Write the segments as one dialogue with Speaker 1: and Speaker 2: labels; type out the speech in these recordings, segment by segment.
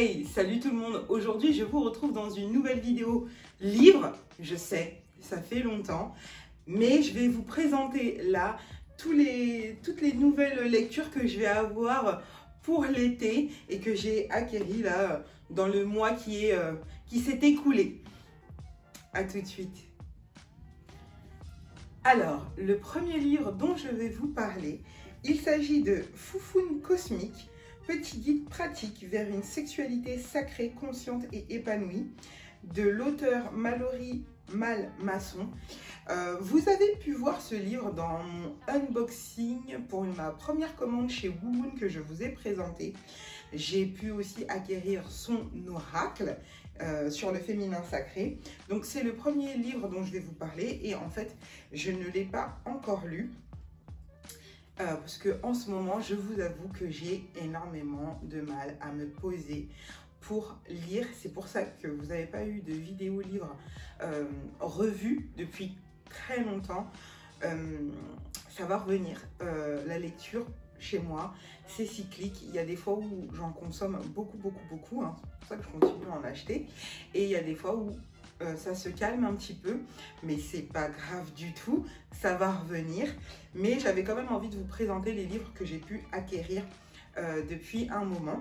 Speaker 1: Hey, salut tout le monde. Aujourd'hui, je vous retrouve dans une nouvelle vidéo livre. Je sais, ça fait longtemps, mais je vais vous présenter là toutes les nouvelles lectures que je vais avoir pour l'été et que j'ai acquéries là dans le mois qui s'est écoulé. À tout de suite. Alors, le premier livre dont je vais vous parler, il s'agit de Foufoune Cosmique, petit guide pratique vers une sexualité sacrée, consciente et épanouie, de l'auteur Mallory Malmasson. Vous avez pu voir ce livre dans mon unboxing pour ma première commande chez Woowoon que je vous ai présenté. J'ai pu aussi acquérir son oracle sur le féminin sacré. Donc c'est le premier livre dont je vais vous parler et en fait je ne l'ai pas encore lu. Parce que en ce moment, je vous avoue que j'ai énormément de mal à me poser pour lire. C'est pour ça que vous n'avez pas eu de vidéo livre revue depuis très longtemps. Ça va revenir. La lecture chez moi, c'est cyclique. Il y a des fois où j'en consomme beaucoup. Hein. C'est pour ça que je continue à en acheter. Et il y a des fois où ça se calme un petit peu, mais c'est pas grave du tout, ça va revenir. Mais j'avais quand même envie de vous présenter les livres que j'ai pu acquérir depuis un moment.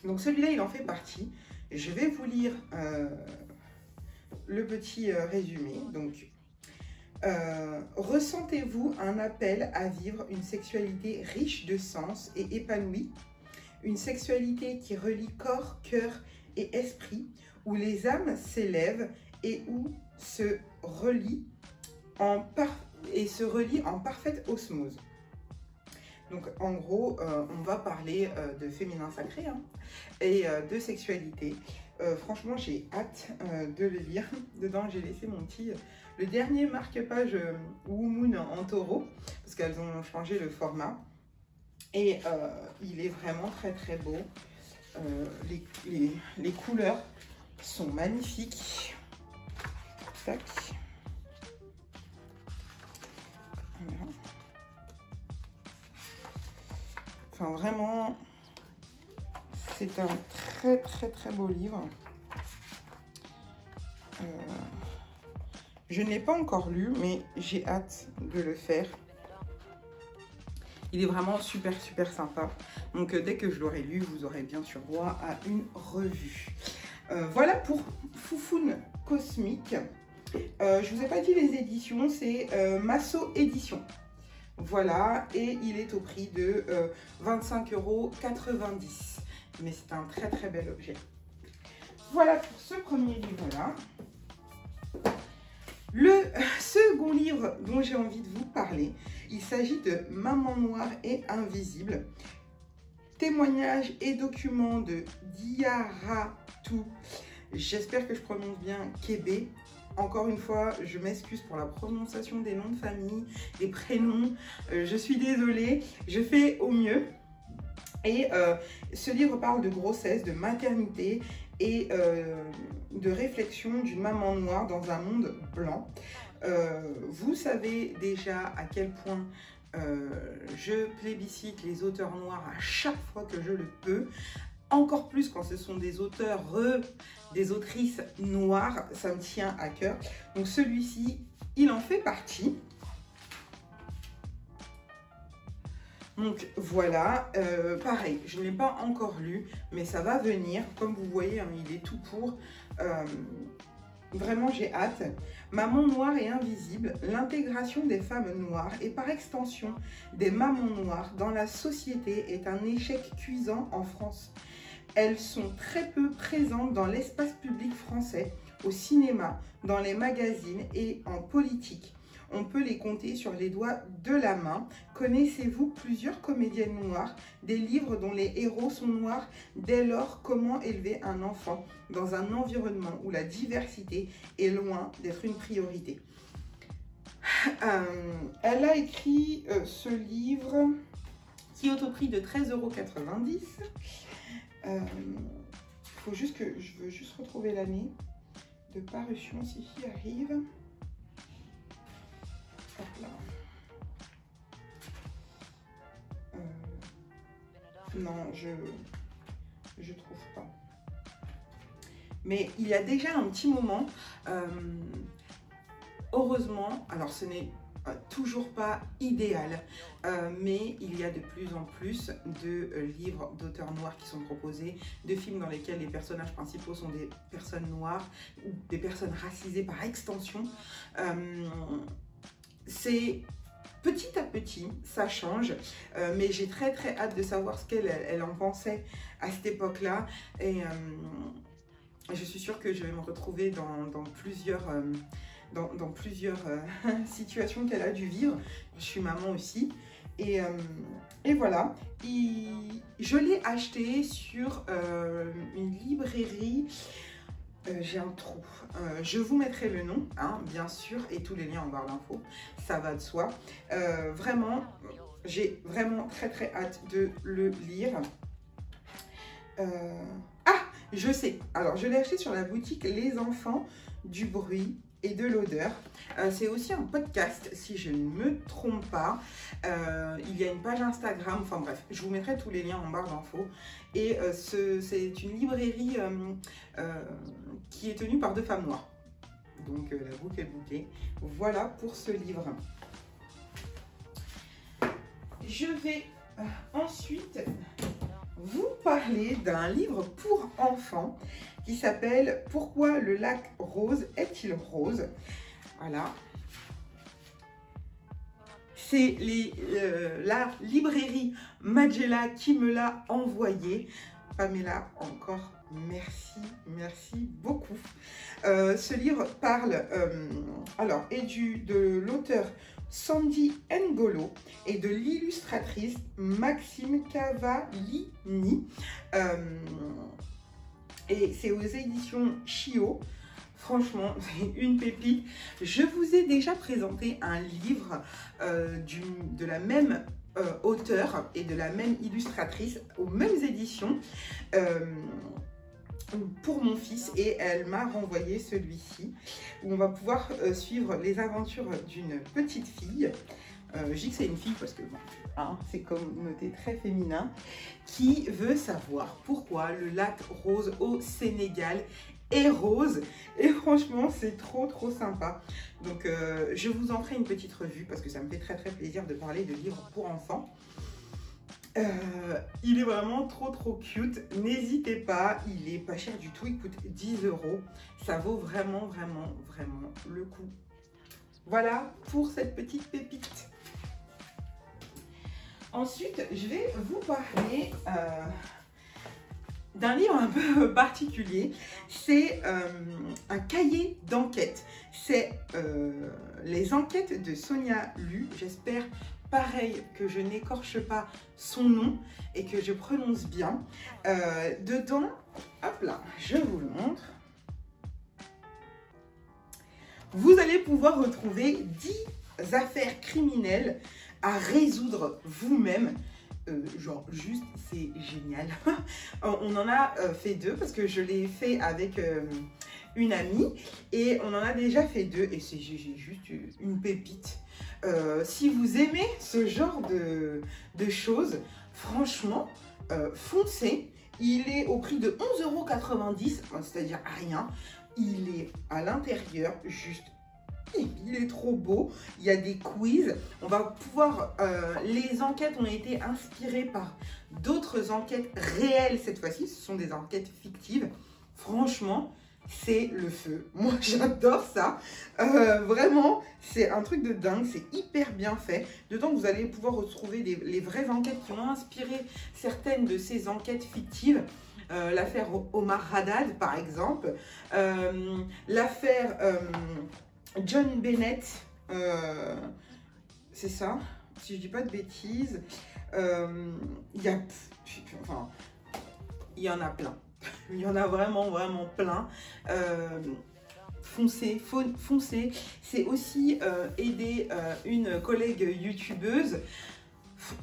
Speaker 1: Donc celui-là, il en fait partie. Je vais vous lire le petit résumé. Donc, ressentez-vous un appel à vivre une sexualité riche de sens et épanouie, une sexualité qui relie corps, cœur et esprit, où les âmes s'élèvent et où se relient en parfaite osmose. Donc en gros, on va parler de féminin sacré hein, et de sexualité. Franchement, j'ai hâte de le lire. Dedans, j'ai laissé le dernier marque-page Woowoon en taureau, parce qu'elles ont changé le format. Et il est vraiment très beau. Les couleurs sont magnifiques. Tac. Voilà. Enfin vraiment, c'est un très beau livre. Je ne l'ai pas encore lu, mais j'ai hâte de le faire. Il est vraiment super sympa. Donc dès que je l'aurai lu, vous aurez bien sûr droit à une revue. Voilà pour Foufoune Cosmique. Je vous ai pas dit les éditions, c'est Masso Édition. Voilà, et il est au prix de 25,90 €. Mais c'est un très bel objet. Voilà pour ce premier livre-là. Le second livre dont j'ai envie de vous parler, il s'agit de Maman Noire et Invisible. Témoignages et documents de Diaratou. J'espère que je prononce bien Kébé. Encore une fois, je m'excuse pour la prononciation des noms de famille, des prénoms. Je suis désolée, je fais au mieux. Et ce livre parle de grossesse, de maternité et de réflexion d'une maman noire dans un monde blanc. Vous savez déjà à quel point je plébiscite les auteurs noirs à chaque fois que je le peux. Encore plus quand ce sont des auteurs, des autrices noires, ça me tient à cœur. Donc celui-ci, il en fait partie. Donc voilà, pareil, je ne l'ai pas encore lu, mais ça va venir. Comme vous voyez, hein, il est tout pour. Vraiment, j'ai hâte. Maman noire et invisible, l'intégration des femmes noires et par extension des mamans noires dans la société est un échec cuisant en France. Elles sont très peu présentes dans l'espace public français, au cinéma, dans les magazines et en politique. On peut les compter sur les doigts de la main. Connaissez-vous plusieurs comédiennes noires, des livres dont les héros sont noirs? Dès lors, comment élever un enfant dans un environnement où la diversité est loin d'être une priorité? Elle a écrit ce livre qui est au prix de 13,90 €. Je veux juste retrouver l'année de parution si j'y arrive. Hop là. Non, je trouve pas. mais il y a déjà un petit moment, heureusement, alors ce n'est toujours pas idéal, mais il y a de plus en plus de livres d'auteurs noirs qui sont proposés, de films dans lesquels les personnages principaux sont des personnes noires ou des personnes racisées par extension. C'est petit à petit, ça change, mais j'ai très hâte de savoir ce qu'elle en pensait à cette époque-là, et je suis sûre que je vais me retrouver dans plusieurs... dans plusieurs situations qu'elle a dû vivre. Je suis maman aussi. Et voilà. Je l'ai acheté sur une librairie. J'ai un trou. Je vous mettrai le nom, hein, bien sûr, et tous les liens en barre d'infos. Ça va de soi. Vraiment, j'ai vraiment très hâte de le lire. Ah, je sais. Alors, je l'ai acheté sur la boutique Les Enfants du Bruit et de l'Odeur. C'est aussi un podcast, si je ne me trompe pas. Il y a une page Instagram, enfin bref, je vous mettrai tous les liens en barre d'infos. Et c'est une librairie qui est tenue par deux femmes noires. Donc la boucle est bouclée. Voilà pour ce livre. Je vais ensuite vous parler d'un livre pour enfants qui s'appelle « Pourquoi le lac rose est-il rose ?» Voilà. C'est la librairie Majella qui me l'a envoyé. Pamela, encore merci beaucoup. Ce livre parle, de l'auteur Sandy N'Golo et de l'illustratrice Maxime Cavallini. Et c'est aux éditions Chio. Franchement, c'est une pépite. Je vous ai déjà présenté un livre de la même auteure et de la même illustratrice aux mêmes éditions pour mon fils, et elle m'a renvoyé celui-ci où on va pouvoir suivre les aventures d'une petite fille. Je dis que c'est une fille parce que bon, hein, c'est comme noté très féminin, qui veut savoir pourquoi le lac rose au Sénégal est rose. Et franchement, c'est trop sympa. Donc, je vous en ferai une petite revue parce que ça me fait très plaisir de parler de livres pour enfants. Il est vraiment trop cute. N'hésitez pas, il est pas cher du tout, il coûte 10 €. Ça vaut vraiment le coup. Voilà pour cette petite pépite. Ensuite, je vais vous parler d'un livre un peu particulier. C'est un cahier d'enquête. C'est les enquêtes de Sonia Lu. J'espère, pareil, que je n'écorche pas son nom et que je prononce bien. Dedans, hop là, je vous le montre. Vous allez pouvoir retrouver 10 affaires criminelles à résoudre vous-même. Genre juste, c'est génial. On en a fait 2 parce que je l'ai fait avec une amie et on en a déjà fait 2 et c'est juste une pépite. Si vous aimez ce genre de choses, franchement, foncez. Il est au prix de 11,90 €, c'est-à-dire rien. Il est à l'intérieur, juste, il est trop beau. Il y a des quiz. On va pouvoir, les enquêtes ont été inspirées par d'autres enquêtes réelles cette fois-ci. Ce sont des enquêtes fictives. Franchement, c'est le feu. Moi, j'adore ça. Vraiment, c'est un truc de dingue. C'est hyper bien fait. Dedans, vous allez pouvoir retrouver les vraies enquêtes qui ont inspiré certaines de ces enquêtes fictives. L'affaire Omar Haddad, par exemple. L'affaire John Bennett. C'est ça, si je dis pas de bêtises. Il y en a plein. Il y en a vraiment plein. Foncez. C'est aussi aider une collègue youtubeuse.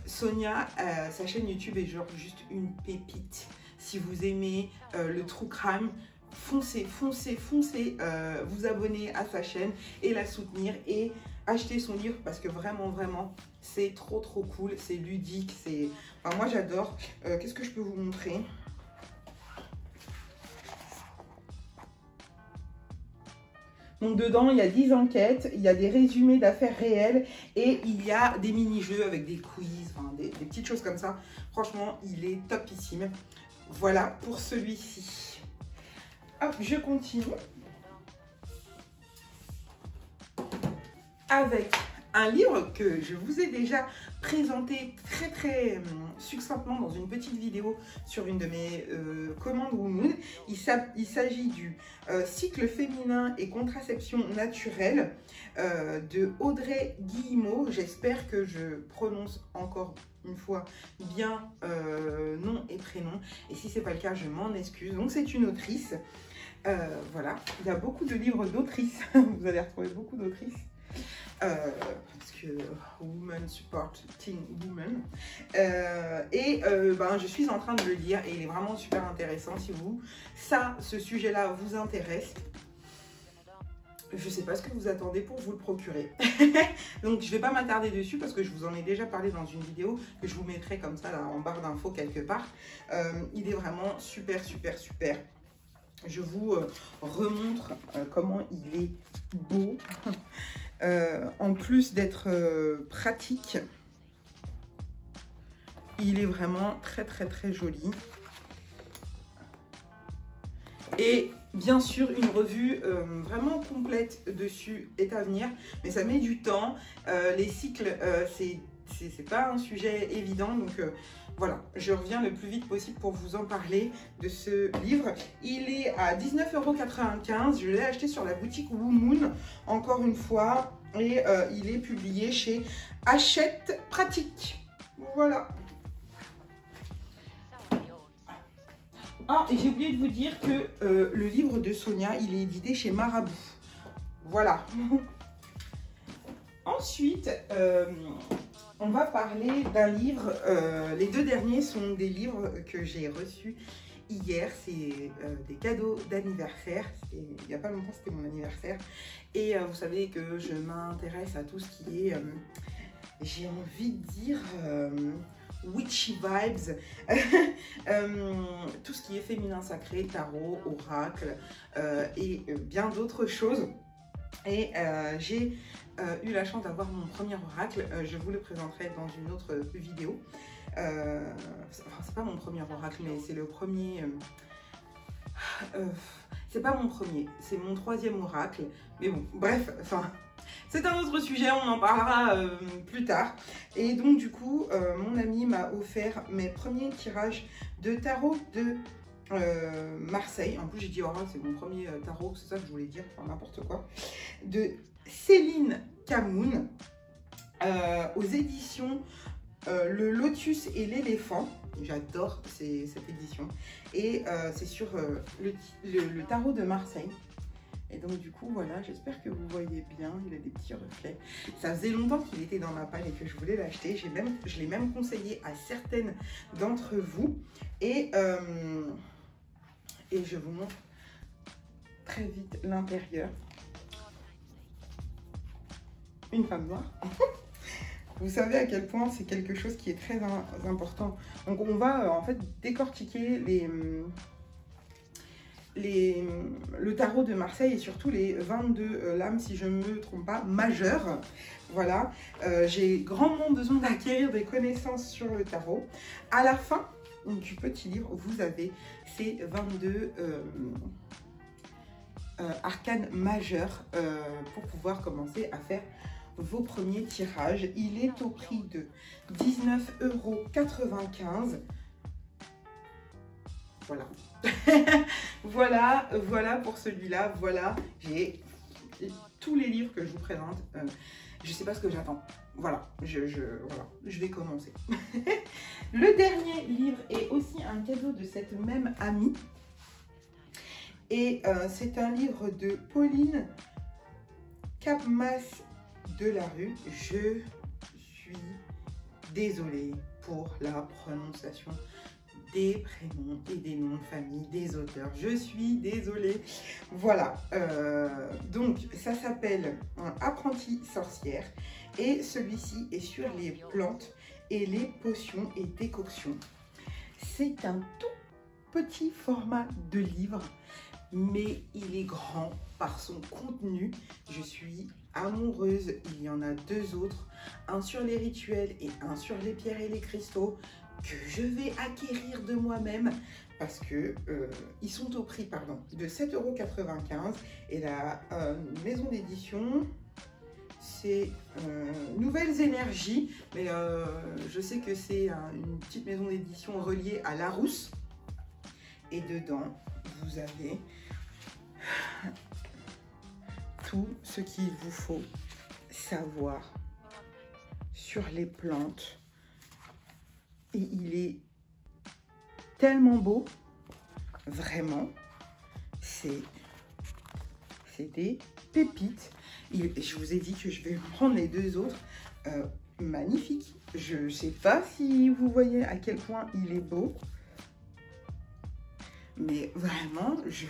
Speaker 1: Sonia, sa chaîne YouTube est genre juste une pépite. Si vous aimez le true crime, foncez, vous abonner à sa chaîne et la soutenir et acheter son livre parce que vraiment, c'est trop cool, c'est ludique, enfin, moi j'adore. Qu'est-ce que je peux vous montrer? Donc dedans, il y a 10 enquêtes, il y a des résumés d'affaires réelles et il y a des mini-jeux avec des quiz, enfin, des petites choses comme ça. Franchement, il est topissime. Voilà pour celui-ci. Hop, je continue avec un livre que je vous ai déjà présenté très succinctement dans une petite vidéo sur une de mes commandes Woomoon. Il s'agit du cycle féminin et contraception naturelle de Audrey Guillemot. J'espère que je prononce encore une fois bien nom et prénom. Et si ce n'est pas le cas, je m'en excuse. Donc c'est une autrice. Voilà, il y a beaucoup de livres d'autrices. Vous allez retrouver beaucoup d'autrices. Parce que Women Support Teen Women je suis en train de le lire et il est vraiment super intéressant. Si ce sujet-là vous intéresse, je ne sais pas ce que vous attendez pour vous le procurer. Donc je ne vais pas m'attarder dessus parce que je vous en ai déjà parlé dans une vidéo que je vous mettrai comme ça là, en barre d'infos quelque part. Il est vraiment super. Je vous remontre comment il est beau. En plus d'être pratique, il est vraiment très joli. Et bien sûr, une revue vraiment complète dessus est à venir, mais ça met du temps. Les cycles, c'est pas un sujet évident, donc voilà, je reviens le plus vite possible pour vous en parler de ce livre. Il est à 19,95 €. Je l'ai acheté sur la boutique Woomoon, encore une fois, et il est publié chez Hachette Pratique. Voilà. Ah, et j'ai oublié de vous dire que le livre de Sonia, il est édité chez Marabout. Voilà. Ensuite, on va parler d'un livre. Les deux derniers sont des livres que j'ai reçus hier. C'est des cadeaux d'anniversaire. Il n'y a pas longtemps, c'était mon anniversaire. Et vous savez que je m'intéresse à tout ce qui est, j'ai envie de dire, witchy vibes. Tout ce qui est féminin sacré, tarot, oracle et bien d'autres choses. Et j'ai eu la chance d'avoir mon premier oracle. Je vous le présenterai dans une autre vidéo. C'est pas mon premier oracle, mais c'est le premier. C'est pas mon premier, c'est mon troisième oracle. Mais bon, bref, enfin, c'est un autre sujet, on en parlera plus tard. Et donc du coup, mon ami m'a offert mes premiers tirages de tarot de Marseille. En plus, j'ai dit oracle, c'est mon premier tarot, c'est ça que je voulais dire, enfin n'importe quoi. De Céline Camoun, aux éditions Le Lotus et l'éléphant. J'adore cette édition. Et c'est sur le tarot de Marseille. Et donc du coup, voilà, j'espère que vous voyez bien. Il a des petits reflets. Ça faisait longtemps qu'il était dans ma palle et que je voulais l'acheter. Je l'ai même conseillé à certaines d'entre vous. Et je vous montre très vite l'intérieur. Une femme noire. Vous savez à quel point c'est quelque chose qui est très important. Donc on va en fait décortiquer le tarot de Marseille et surtout les 22 lames, si je ne me trompe pas, majeures. Voilà, j'ai grandement besoin d'acquérir des connaissances sur le tarot. À la fin du petit livre, vous avez ces 22 arcanes majeurs pour pouvoir commencer à faire vos premiers tirages. Il est au prix de 19,95 €. Voilà. voilà pour celui-là. Voilà, j'ai tous les livres que je vous présente. Je sais pas ce que j'attends. Voilà, je vais commencer. Le dernier livre est aussi un cadeau de cette même amie. Et c'est un livre de Pauline Capmas de la Rue. Je suis désolée pour la prononciation des prénoms et des noms de famille des auteurs. Je suis désolée. Voilà. Donc, ça s'appelle Apprentie sorcière. Et celui-ci est sur les plantes et les potions et décoctions. C'est un tout petit format de livre. mais il est grand par son contenu. Je suis amoureuse. Il y en a deux autres, un sur les rituels et un sur les pierres et les cristaux, que je vais acquérir de moi-même parce que ils sont au prix de 7,95 € et la maison d'édition c'est Nouvelles Énergies, mais je sais que c'est une petite maison d'édition reliée à Larousse. Et dedans, vous avez tout ce qu'il vous faut savoir sur les plantes. Et il est tellement beau, vraiment, c'est des pépites. Je vous ai dit que je vais prendre les deux autres. Magnifique. Je ne sais pas si vous voyez à quel point il est beau. Mais vraiment, je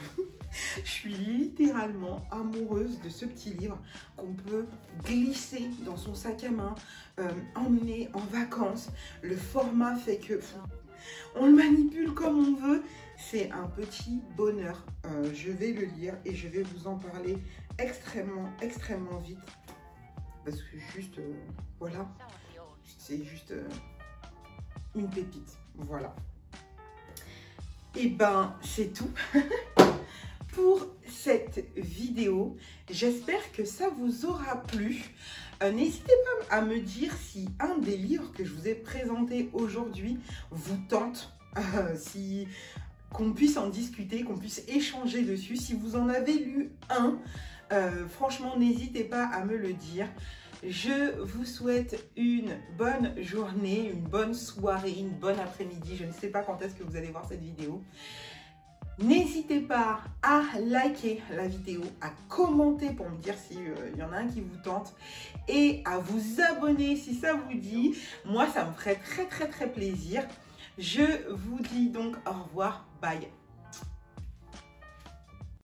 Speaker 1: suis littéralement amoureuse de ce petit livre qu'on peut glisser dans son sac à main, emmener en vacances. Le format fait que on le manipule comme on veut. C'est un petit bonheur. Je vais le lire et je vais vous en parler extrêmement vite. Parce que juste, voilà, c'est juste une pépite. Voilà. Et ben, c'est tout pour cette vidéo. J'espère que ça vous aura plu. N'hésitez pas à me dire si un des livres que je vous ai présenté aujourd'hui vous tente, qu'on puisse en discuter, qu'on puisse échanger dessus. Si vous en avez lu un, franchement, n'hésitez pas à me le dire. Je vous souhaite une bonne journée, une bonne soirée, une bonne après-midi. Je ne sais pas quand est-ce que vous allez voir cette vidéo. N'hésitez pas à liker la vidéo, à commenter pour me dire s'il y en a un qui vous tente et à vous abonner si ça vous dit. Moi, ça me ferait très plaisir. Je vous dis donc au revoir, bye.